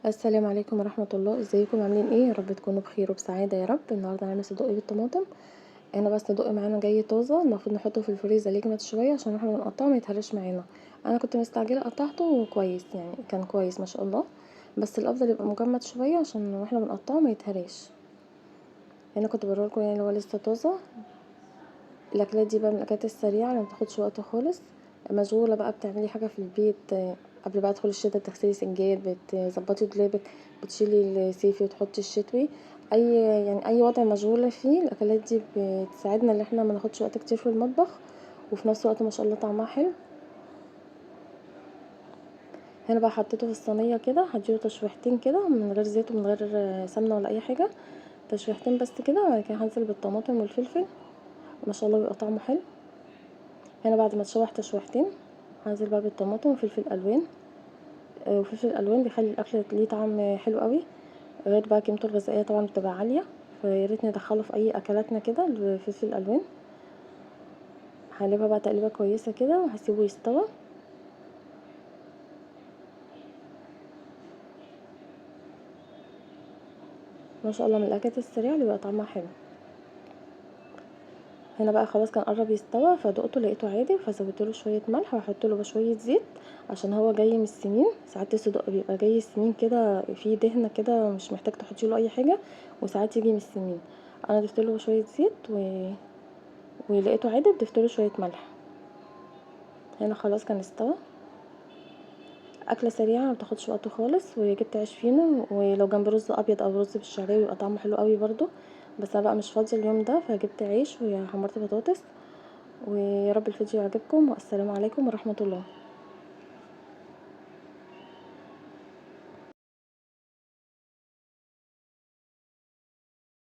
السلام عليكم ورحمة الله. ازيكم عاملين ايه؟ يا رب تكونوا بخير وبسعادة يا رب. النهارده هنعمل صدق بالطماطم. انا بس صدق معانا جاي طازة، المفروض نحطه في الفريزر يجمد شوية عشان احنا بنقطعه ما يتهرش معانا. انا كنت مستعجلة قطعته كويس، يعني كان كويس ما شاء الله، بس الافضل يبقى مجمد شوية عشان واحنا بنقطعه ما يتهرش. هنا كنت بوريلكم يعني اللي هو لسه طازة. الاكلات دي بقى من الاكلات السريعة اللي متاخدش وقت خالص. مشغولة بقى بتعملي حاجة في البيت، قبل بقى ادخل الشتا بتغسلي سجاد، بتظبطي دولابك، بتشيلي الصيفي وتحطي الشتوي. اي وضع مشغولة فيه الاكلات دي بتساعدنا ان احنا ما ناخدش وقت كتير في المطبخ، وفي نفس الوقت ما شاء الله طعمها حلو. هنا بقى حطيته في الصينية كده، هديله تشويحتين كده من غير زيت ومن غير سمنة ولا اي حاجة، تشويحتين بس كده، وبعد كده هنزل بالطماطم والفلفل. ما شاء الله بيبقى طعمه حلو. هنا بعد ما تشوح تشويحتين هنزل بقى بالطماطم وفلفل الوان. وفلفل الالوان بيخلي الاكل ليه طعم حلو قوي، غير بقى قيمته الغذائيه طبعا بتبقى عاليه، فياريت ندخله في اي اكلاتنا كده الفلفل الالوان. هقلبها بقى تقليبه كويسه كده وهسيبه يستوى. ما شاء الله من الاكلات السريعه اللي بيبقى طعمها حلو. هنا بقى خلاص كان قرب يستوى، فدقته لقيته عادي، فزودت له شويه ملح وهحط له شويه زيت، عشان هو جاي من السمين. ساعات الصدق بيبقى جاي السمين كده فيه دهنه كده، مش محتاج تحطي له اي حاجه، وساعات يجي من السمين. انا ضفت له شويه زيت ولقيته عادي، ضفت له شويه ملح. هنا خلاص كان استوى. اكله سريعه ما بتاخدش وقت خالص، وجبت عيش فينو، ولو جنب رز ابيض او رز بالشعريه بيبقى طعمه حلو قوي برضو. بس انا بقى مش فاضيه اليوم ده، فجبت عيش وحمرت بطاطس. ويا رب الفيديو يعجبكم، والسلام عليكم ورحمه الله.